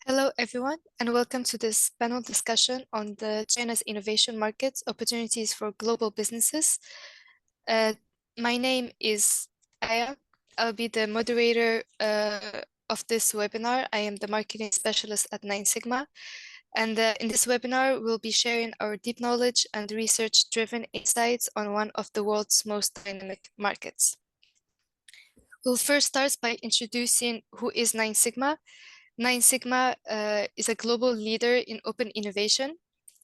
Hello, everyone, and welcome to this panel discussion on China's innovation markets, opportunities for global businesses. My name is Aya. I'll be the moderator of this webinar. I am the marketing specialist at 9Sigma. And in this webinar, we'll be sharing our deep knowledge and research-driven insights on one of the world's most dynamic markets. We'll first start by introducing who is 9Sigma. 9Sigma is a global leader in open innovation,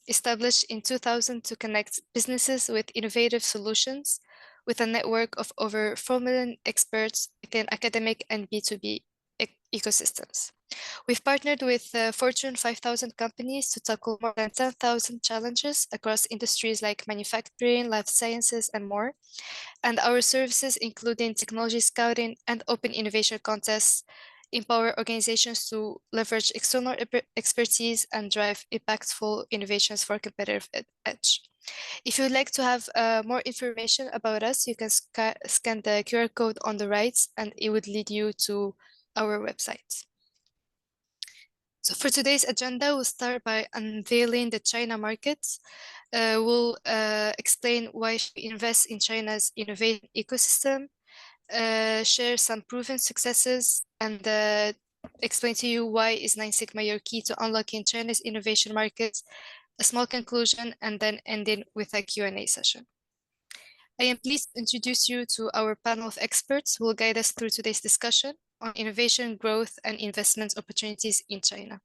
established in 2000 to connect businesses with innovative solutions, with a network of over 4 million experts within academic and B2B ecosystems. We've partnered with Fortune 5000 companies to tackle more than 10,000 challenges across industries like manufacturing, life sciences, and more. And our services, including technology scouting and open innovation contests, empower organizations to leverage external expertise and drive impactful innovations for competitive edge. If you'd like to have more information about us, you can scan the QR code on the right, and it would lead you to our website. So for today's agenda, we'll start by unveiling the China market. We'll explain why we invest in China's innovation ecosystem, share some proven successes, and explain to you why is 9Sigma your key to unlocking China's innovation markets, a small conclusion, and then ending with a Q&A session. I am pleased to introduce you to our panel of experts who will guide us through today's discussion on innovation, growth, and investment opportunities in China.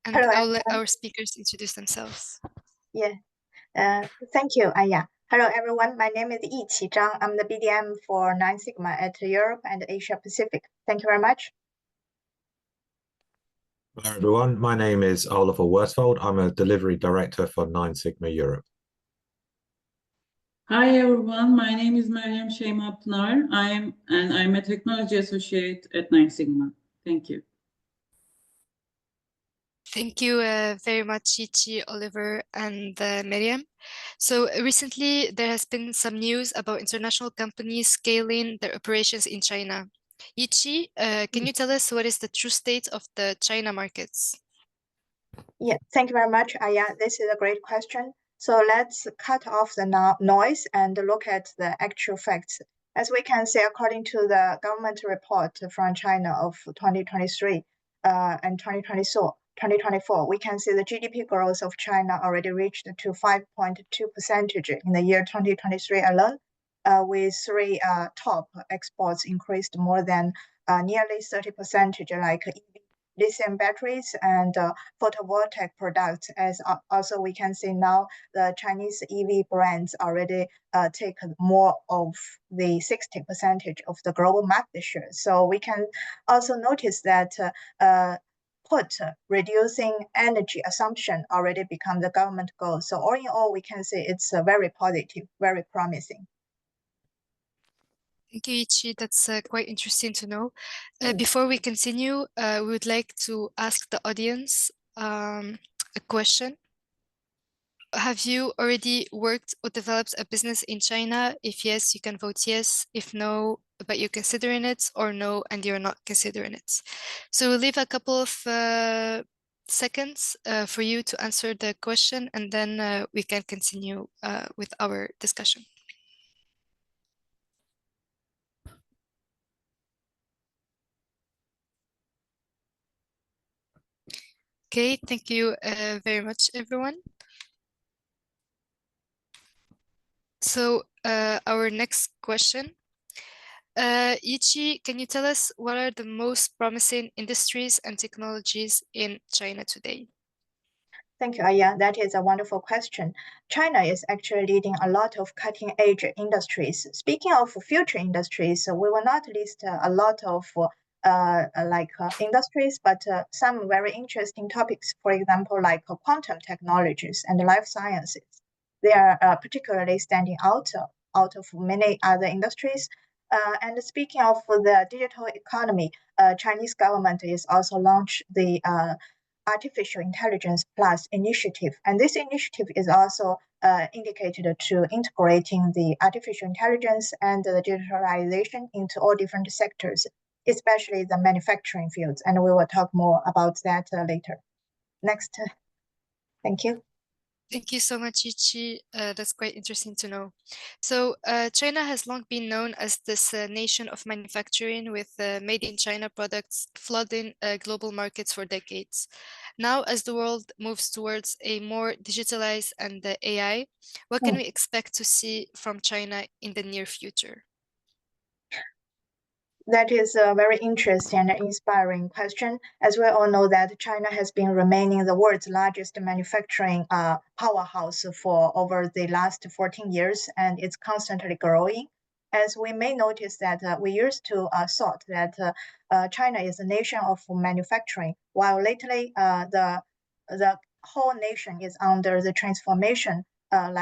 And Hello, I'll let our speakers introduce themselves. Yeah, thank you, Aya. Hello, everyone. My name is Yiqi Zhang. I'm the BDM for 9Sigma at Europe and Asia Pacific. Thank you very much. Hello, everyone. My name is Oliver Worsfold. I'm a delivery director for 9Sigma Europe. Hi, everyone. My name is Meryem Şeyma Pınar. I'm a technology associate at 9Sigma. Thank you. Thank you very much, Yiqi, Oliver, and Meryem. So recently, there has been some news about international companies scaling their operations in China. Yiqi, can you tell us what is the true state of the China markets? Yeah, thank you very much, Aya. This is a great question. So let's cut off the noise and look at the actual facts. As we can see, according to the government report from China of 2023 and 2024, we can see the GDP growth of China already reached to 5.2% in the year 2023 alone, with three top exports increased more than nearly 30%, like EV, lithium batteries, and photovoltaic products. As also we can see now, the Chinese EV brands already take more of the 60% of the global market share. So we can also notice that reducing energy assumption already become the government goal. So all in all, we can say it's very positive, very promising. Thank you, Yiqi. That's quite interesting to know. Before we continue, we would like to ask the audience a question. Have you already worked or developed a business in China? If yes, you can vote yes. If no, but you're considering it, or no, and you're not considering it. So we'll leave a couple of seconds for you to answer the question, and then we can continue with our discussion. Okay, thank you very much, everyone. So our next question. Yiqi, can you tell us what are the most promising industries and technologies in China today? Thank you, Aya. That is a wonderful question. China is actually leading a lot of cutting-edge industries. Speaking of future industries, we will not list a lot of industries, but some very interesting topics, for example, like quantum technologies and life sciences. They are particularly standing out of many other industries. And speaking of the digital economy, Chinese government is also launched the Artificial Intelligence Plus initiative. And this initiative is also indicated to integrating the artificial intelligence and the digitalization into all different sectors. especially the manufacturing fields. And we will talk more about that later. Next. Thank you. Thank you so much, Yiqi. That's quite interesting to know. So China has long been known as this nation of manufacturing with made in China products flooding global markets for decades. Now, as the world moves towards a more digitalized and AI, what can we expect to see from China in the near future? That is a very interesting and inspiring question. As we all know that China has been remaining the world's largest manufacturing powerhouse for over the last 14 years, and it's constantly growing. As we may notice that we used to thought that China is a nation of manufacturing, while lately the whole nation is under the transformation, turn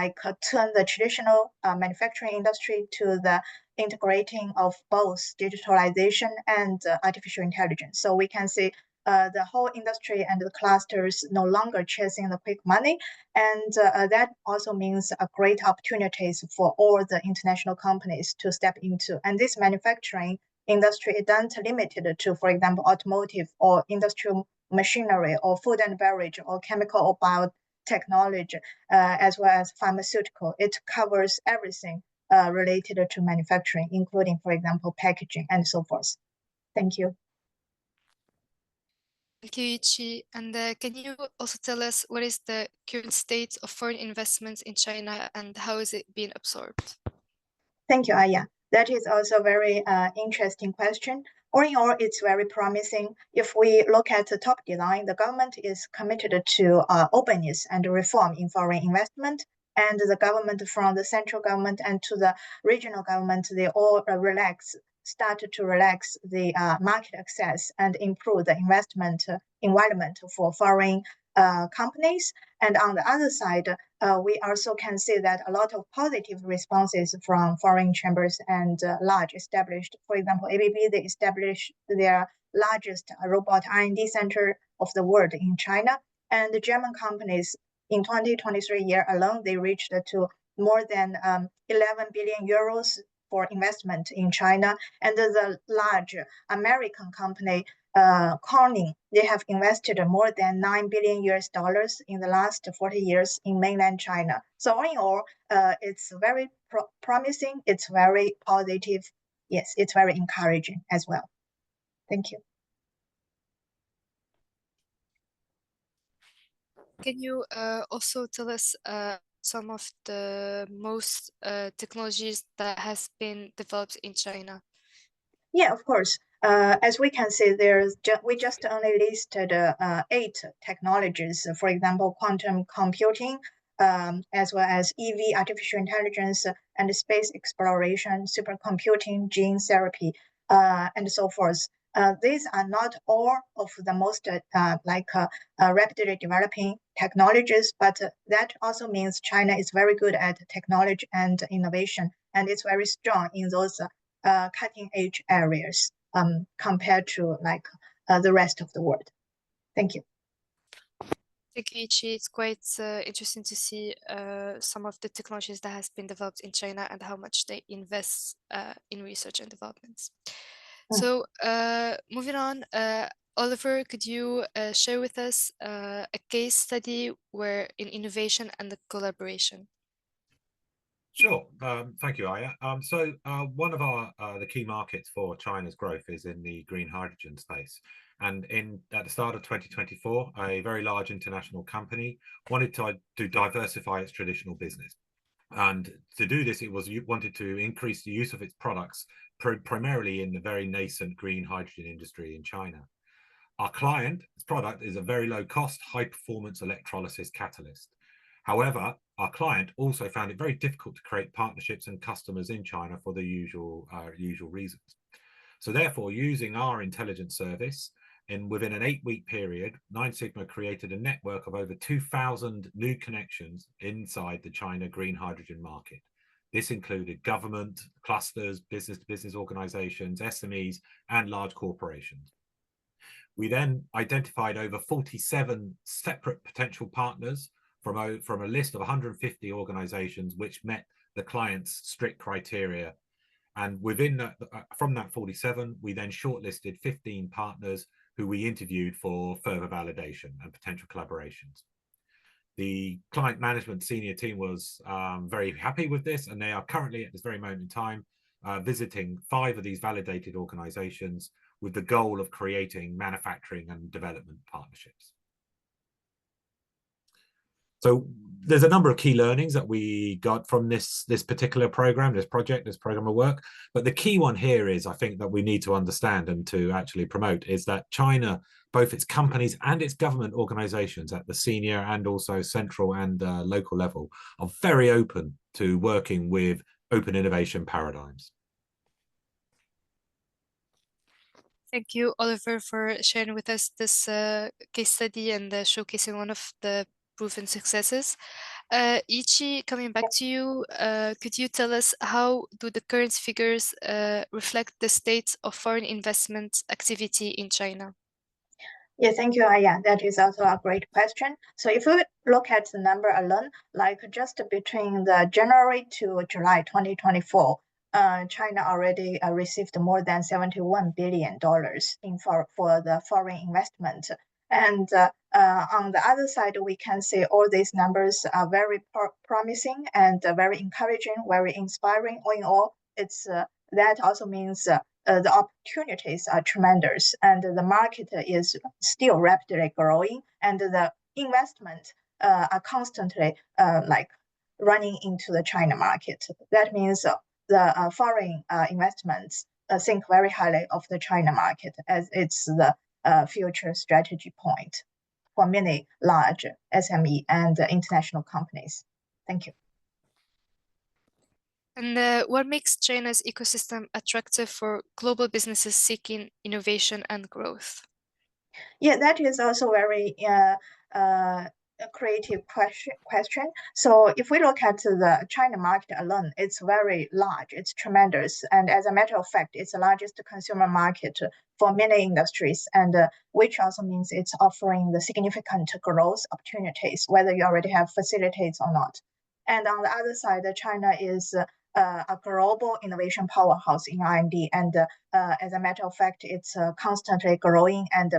the traditional manufacturing industry to the integrating of both digitalization and artificial intelligence. So we can see the whole industry and the clusters no longer chasing the quick money. And that also means a great opportunities for all the international companies to step into. And this manufacturing industry isn't limited to, for example, automotive or industrial machinery or food and beverage or chemical or biotechnology, as well as pharmaceutical. It covers everything related to manufacturing, including, for example, packaging and so forth. Thank you. Thank you, Yiqi. And can you also tell us what is the current state of foreign investments in China and how is it being absorbed? Thank you, Aya. That is also a very interesting question. All in all, it's very promising. If we look at the top line, the government is committed to openness and reform in foreign investment. And the government, from the central government and to the regional government, they all started to relax the market access and improve the investment environment for foreign companies. And on the other side, we also can see that a lot of positive responses from foreign chambers and large established, for example, ABB, they established their largest robot R&D center of the world in China. And the German companies in 2023 year alone, they reached to more than 11 billion euros for investment in China. And the large American company, Corning, they have invested more than $9 billion in the last 40 years in mainland China. So all in all, it's very promising. It's very positive. Yes, it's very encouraging as well. Thank you. Can you also tell us some of the most technologies that has been developed in China? Yeah, of course. As we can see, we just only listed 8 technologies. For example, quantum computing, as well as EV, artificial intelligence, and space exploration, supercomputing, gene therapy, and so forth. These are not all of the most rapidly developing technologies, but that also means China is very good at technology and innovation, and it's very strong in those cutting edge areas compared to the rest of the world. Thank you. Thank you, Yiqi. It's quite interesting to see some of the technologies that has been developed in China and how much they invest in research and developments. So moving on, Oliver, could you share with us a case study where in innovation and the collaboration? Sure. Thank you, Aya. So one of the key markets for China's growth is in the green hydrogen space. And at the start of 2024, a very large international company wanted to diversify its traditional business. And to do this, it wanted to increase the use of its products, primarily in the very nascent green hydrogen industry in China. Our client's product is a very low cost, high performance electrolysis catalyst. However, our client also found it very difficult to create partnerships and customers in China for the usual reasons. So therefore, using our intelligence service, within an 8-week period, Nine Sigma created a network of over 2,000 new connections inside the China green hydrogen market. This included government, clusters, business-to-business organizations, SMEs, and large corporations. We then identified over 47 separate potential partners from a list of 150 organizations which met the client's strict criteria. And within that, from that 47, we then shortlisted 15 partners who we interviewed for further validation and potential collaborations. The client management senior team was very happy with this, and they are currently at this very moment in time visiting 5 of these validated organizations with the goal of creating manufacturing and development partnerships. So there's a number of key learnings that we got from this particular program, this program of work. But the key one here is, I think, that we need to understand and to actually promote is that China, both its companies and its government organizations at the senior and also central and local level, are very open to working with open innovation paradigms. Thank you, Oliver, for sharing with us this case study and showcasing one of the proven successes. Ichi, coming back to you, could you tell us how do the current figures reflect the state of foreign investment activity in China? Yeah, thank you, Aya. That is also a great question. So if we look at the number alone, like just between the January to July 2024, China already received more than $71 billion for the foreign investment. And on the other side, we can see all these numbers are very promising and very encouraging, very inspiring. All in all, it's that also means the opportunities are tremendous, and the market is still rapidly growing, and the investment are constantly like running into the China market. That means the foreign investments think very highly of the China market as it's the future strategy point for many large SME and international companies. Thank you. And what makes China's ecosystem attractive for global businesses seeking innovation and growth? Yeah, that is also very a creative question. So if we look at the China market alone, it's very large, it's tremendous. And as a matter of fact, it's the largest consumer market for many industries, and which also means it's offering the significant growth opportunities, whether you already have facilities or not. And on the other side, China is a global innovation powerhouse in R&D, and as a matter of fact, it's constantly growing and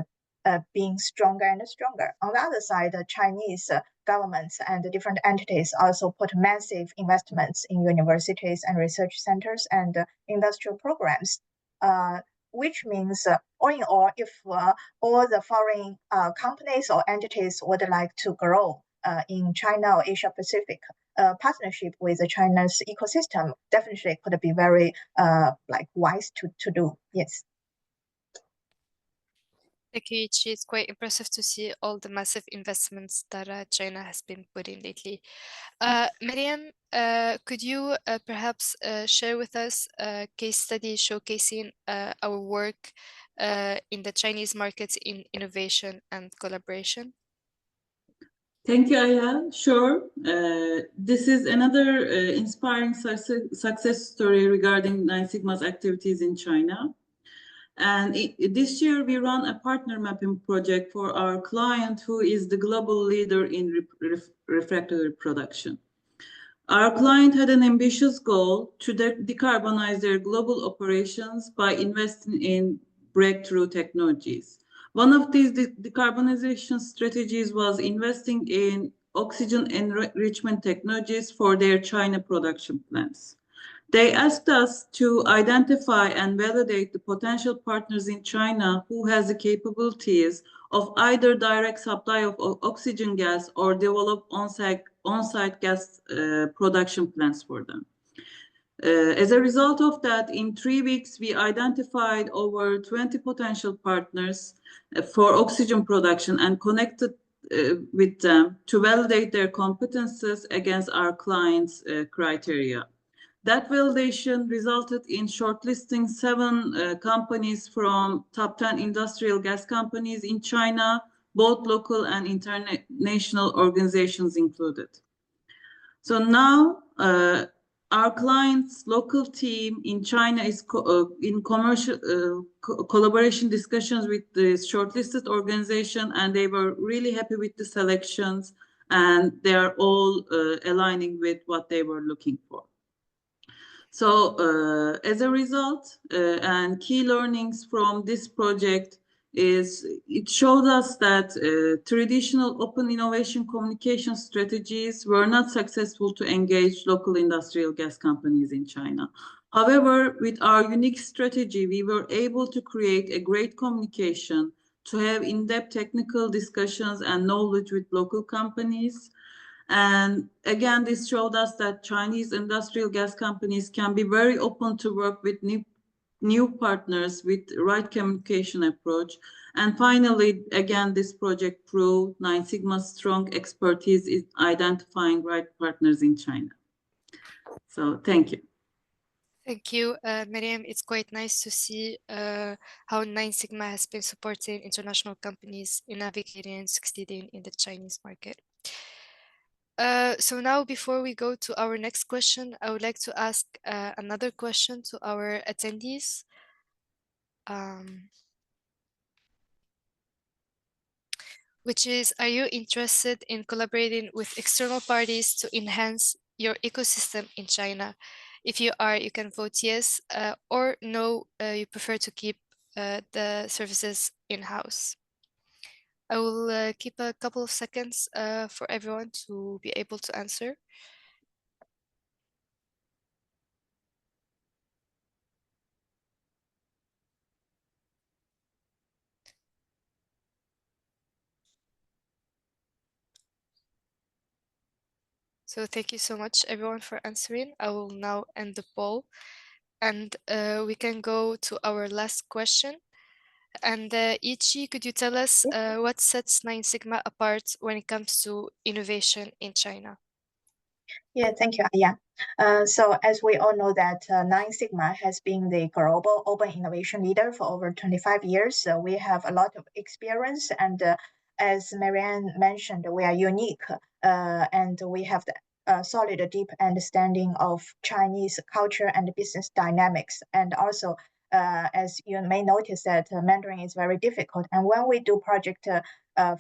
being stronger and stronger. On the other side, the Chinese governments and different entities also put massive investments in universities and research centers and industrial programs, which means all in all, if all the foreign companies or entities would like to grow in China or Asia Pacific, partnership with China's ecosystem definitely could be very like wise to do. Yes. Thank you, Ichi. It's quite impressive to see all the massive investments that China has been putting lately. Mariam, could you perhaps share with us a case study showcasing our work in the Chinese markets in innovation and collaboration? Thank you, Aya. Sure. This is another inspiring success story regarding Nine Sigma's activities in China. And this year, we run a partner mapping project for our client, who is the global leader in refractory production. Our client had an ambitious goal to decarbonize their global operations by investing in breakthrough technologies. One of these decarbonization strategies was investing in oxygen enrichment technologies for their China production plants. They asked us to identify and validate the potential partners in China who has the capabilities of either direct supply of oxygen gas or develop on-site gas production plants for them. As a result of that, in 3 weeks, we identified over 20 potential partners for oxygen production and connected with them to validate their competences against our clients' criteria. That validation resulted in shortlisting 7 companies from top 10 industrial gas companies in China, both local and international organizations included. So now our client's local team in China is in commercial collaboration discussions with the shortlisted organization, and they were really happy with the selections, and they are all aligning with what they were looking for. So as a result, and key learnings from this project is it showed us that traditional open innovation communication strategies were not successful to engage local industrial gas companies in China. However, with our unique strategy, we were able to create a great communication, to have in-depth technical discussions and knowledge with local companies. And again, this showed us that Chinese industrial gas companies can be very open to work with new partners with the right communication approach. And finally, again, this project proved Nine Sigma's strong expertise in identifying right partners in China. So thank you. Thank you, Miriam. It's quite nice to see how Nine Sigma has been supporting international companies in navigating and succeeding in the Chinese market. So now, before we go to our next question, I would like to ask another question to our attendees. Which is, are you interested in collaborating with external parties to enhance your ecosystem in China? If you are, you can vote yes, or no, you prefer to keep the services in-house. I will keep a couple of seconds for everyone to be able to answer. So thank you so much, everyone, for answering. I will now end the poll, and we can go to our last question. And Ichi, could you tell us what sets Nine Sigma apart when it comes to innovation in China? Yeah, thank you, Aya. So as we all know that Nine Sigma has been the global open innovation leader for over 25 years. So we have a lot of experience, and as Marianne mentioned, we are unique, and we have the solid, deep understanding of Chinese culture and business dynamics. And also, as you may notice that Mandarin is very difficult. And when we do project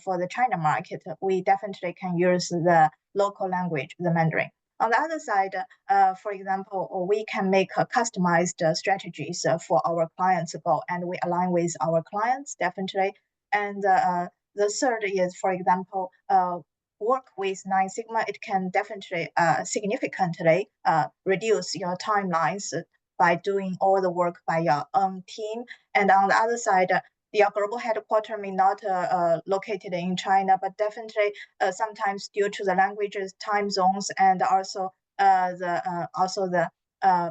for the China market, we definitely can use the local language, the Mandarin. On the other side, for example, we can make customized strategies for our clients' goal, and we align with our clients definitely. And the third is, for example, work with Nine Sigma. It can definitely significantly reduce your timelines by doing all the work by your own team. And on the other side, your global headquarters may not located in China, but definitely sometimes due to the languages, time zones, and also the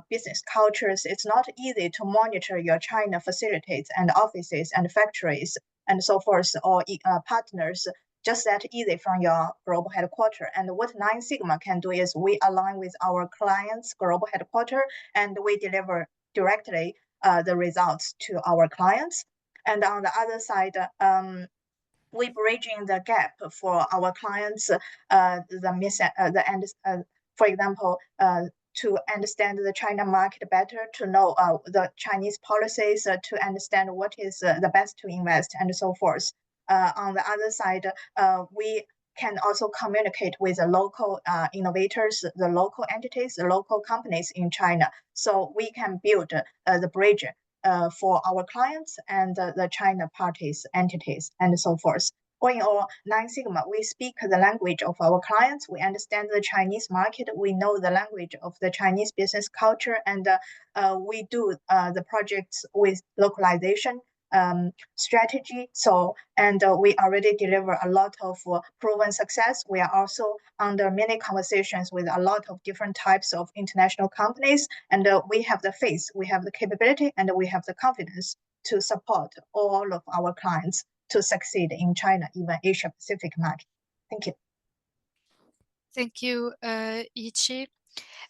business cultures, it's not easy to monitor your China facilities and offices and factories and so forth, or partners just that easy from your global headquarters. And what Nine Sigma can do is we align with our clients' global headquarters, and we deliver directly the results to our clients. And on the other side, we bridging the gap for our clients, for example, to understand the China market better, to know the Chinese policies, to understand what is the best to invest, and so forth. On the other side, we can also communicate with the local innovators, the local entities, the local companies in China. So we can build the bridge for our clients and the China parties, entities, and so forth. All in all, Nine Sigma, we speak the language of our clients. We understand the Chinese market. We know the language of the Chinese business culture, and we do the projects with localization strategy. So, and we already deliver a lot of proven success. We are also under many conversations with a lot of different types of international companies, and we have the faith, we have the capability, and we have the confidence to support all of our clients to succeed in China, even Asia Pacific market. Thank you. Thank you, Ichi.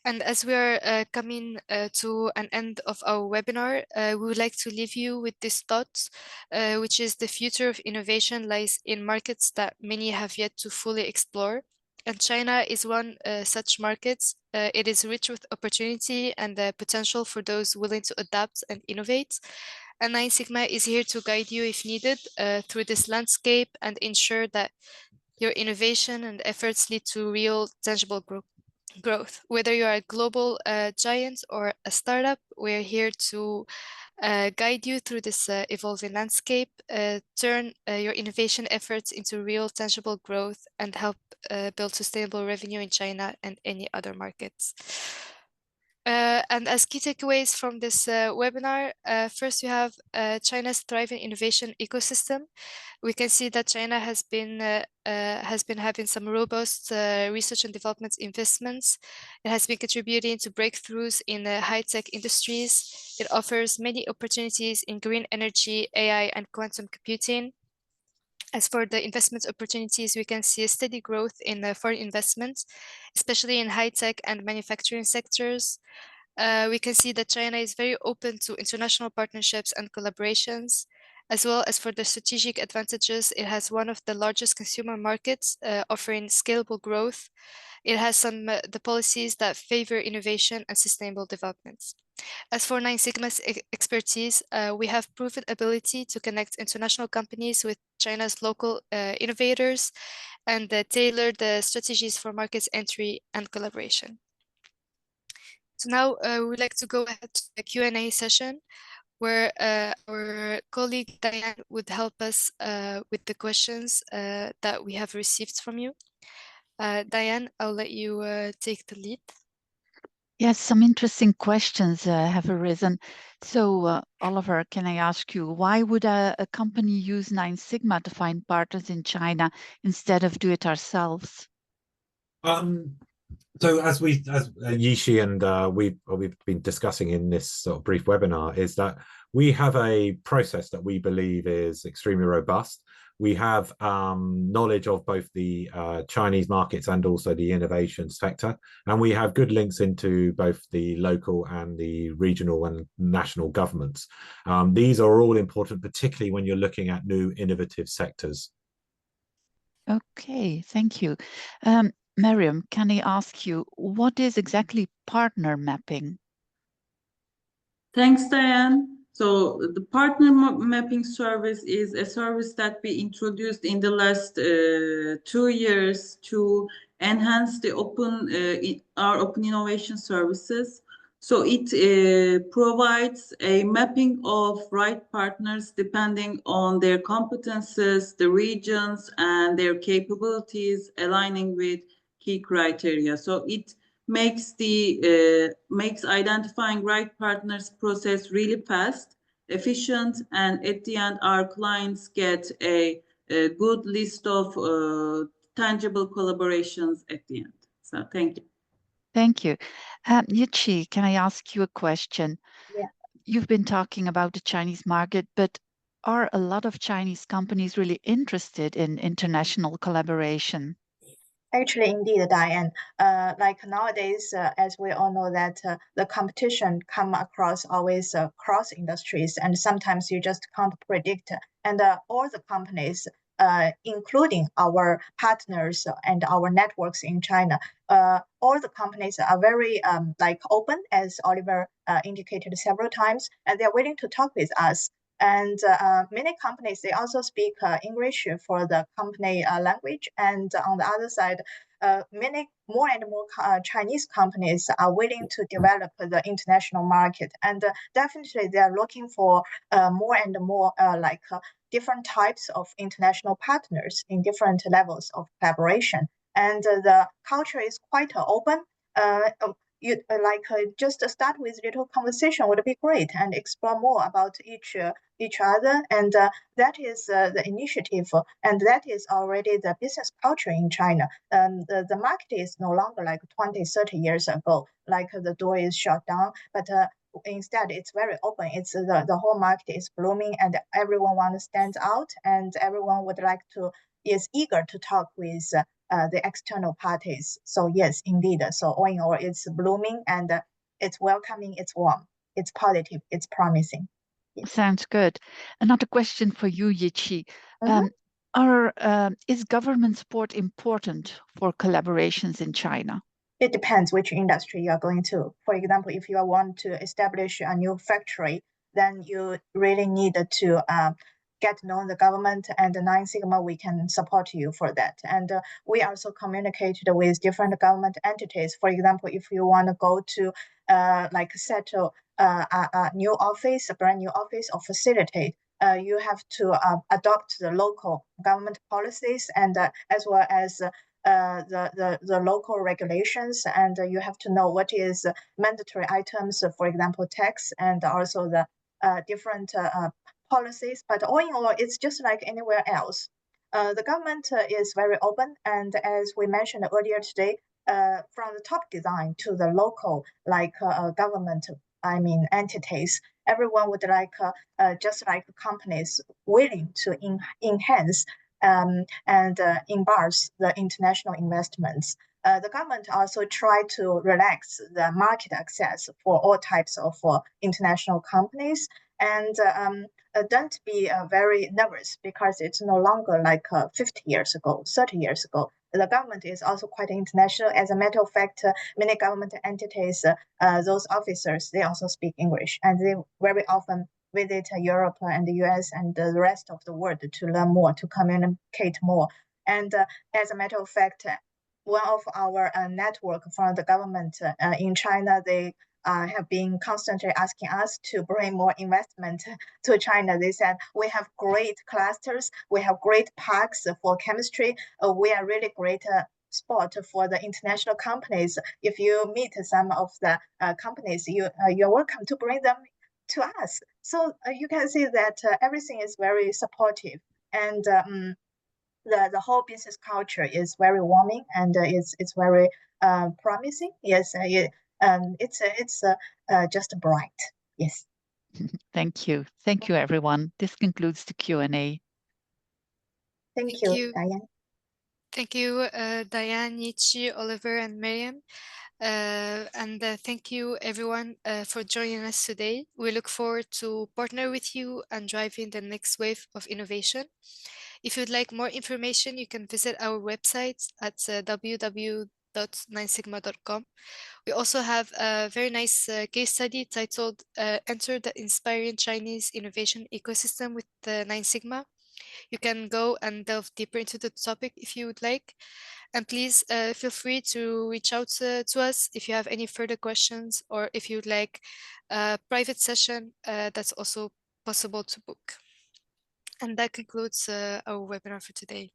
And as we are coming to an end of our webinar, we would like to leave you with this thought, which is the future of innovation lies in markets that many have yet to fully explore. And China is one such market. It is rich with opportunity and the potential for those willing to adapt and innovate. And Nine Sigma is here to guide you if needed through this landscape and ensure that your innovation and efforts lead to real tangible growth. Whether you are a global giant or a startup, we're here to guide you through this evolving landscape, turn your innovation efforts into real tangible growth, and help build sustainable revenue in China and any other markets. And as key takeaways from this webinar, first we have China's thriving innovation ecosystem. We can see that China has been having some robust research and development investments. It has been contributing to breakthroughs in high-tech industries. It offers many opportunities in green energy, AI, and quantum computing. As for the investment opportunities, we can see a steady growth in foreign investments, especially in high-tech and manufacturing sectors. We can see that China is very open to international partnerships and collaborations, as well as for the strategic advantages. It has one of the largest consumer markets, offering scalable growth. It has the policies that favor innovation and sustainable development. As for Nine Sigma's expertise, we have proven ability to connect international companies with China's local innovators and tailor the strategies for market entry and collaboration. So now we would like to go ahead to the Q&A session, where our colleague Diane would help us with the questions that we have received from you. Diane, I'll let you take the lead. Yes, some interesting questions have arisen. So, Oliver, can I ask you, why would a company use Nine Sigma to find partners in China instead of do it ourselves? So as Yishi and we've been discussing in this sort of brief webinar, is that we have a process that we believe is extremely robust. We have knowledge of both the Chinese markets and also the innovation sector, and we have good links into both the local and the regional and national governments. These are all important, particularly when you're looking at new innovative sectors. Okay, thank you. Miriam, can I ask you, what is exactly partner mapping? Thanks, Diane. So the partner mapping service is a service that we introduced in the last 2 years to enhance the our open innovation services. So it provides a mapping of right partners depending on their competences, the regions, and their capabilities, aligning with key criteria. So it makes identifying right partners process really fast, efficient, and at the end, our clients get a good list of tangible collaborations at the end. So thank you. Thank you. Yichi, can I ask you a question? Yeah. You've been talking about the Chinese market, but are a lot of Chinese companies really interested in international collaboration? Actually, indeed, Diane. Like nowadays, as we all know that the competition come across always cross industries, and sometimes you just can't predict. And all the companies, including our partners and our networks in China, all the companies are very like open, as Oliver indicated several times, and they're willing to talk with us. And many companies, they also speak English for the company language. And on the other side, many more and more Chinese companies are willing to develop the international market. And definitely they are looking for more and more different types of international partners in different levels of collaboration. And the culture is quite open. You just start with little conversation would be great, and explore more about each other, and that is the initiative, and that is already the business culture in China. The market is no longer like 20-30 years ago, like the door is shut down, but instead it's very open. It's the whole market is blooming, and everyone wants to stand out, and everyone is eager to talk with the external parties. So yes, indeed. So all in all, it's blooming, and it's welcoming, it's warm, it's positive, it's promising. Yes. Sounds good. Another question for you, Yichi. Is government support important for collaborations in China? It depends which industry you are going to. For example, if you want to establish a new factory, then you really need to get to know the government and the Nine Sigma, we can support you for that. And we also communicated with different government entities. For example, if you want to go to like settle a new office, a brand new office or facilitate, you have to adopt the local government policies and as well as the local regulations, and you have to know what is mandatory items, for example, tax, and also the different policies. But all in all, it's just like anywhere else. The government is very open, and as we mentioned earlier today, from the top design to the local, like government, entities, everyone would like just like companies willing to enhance and embrace the international investments. The government also try to relax the market access for all types of international companies, and don't be very nervous, because it's no longer like 50 years ago, 30 years ago. The government is also quite international. As a matter of fact, many government entities, those officers, they also speak English, and they very often visit Europe and the US and the rest of the world to learn more, to communicate more. And as a matter of fact, one of our network from the government in China, they have been constantly asking us to bring more investment to China. They said, we have great clusters, we have great parks for chemistry, we are really great spot for the international companies. If you meet some of the companies, you're welcome to bring them to us. So you can see that everything is very supportive, and the whole business culture is very warming, and it's very promising. Yes, it's just bright. Yes. Thank you. Thank you, everyone. This concludes the Q&A. Thank you, Diane. Thank you, Diane, Yiqi, Oliver, and Miriam. And thank you, everyone, for joining us today. We look forward to partner with you and driving the next wave of innovation. If you'd like more information, you can visit our website at www.ninesigma.com. We also have a very nice case study titled Enter the Inspiring Chinese Innovation Ecosystem with the Nine Sigma. You can go and delve deeper into the topic if you would like. And please feel free to reach out to us if you have any further questions, or if you'd like a private session, that's also possible to book. And that concludes our webinar for today.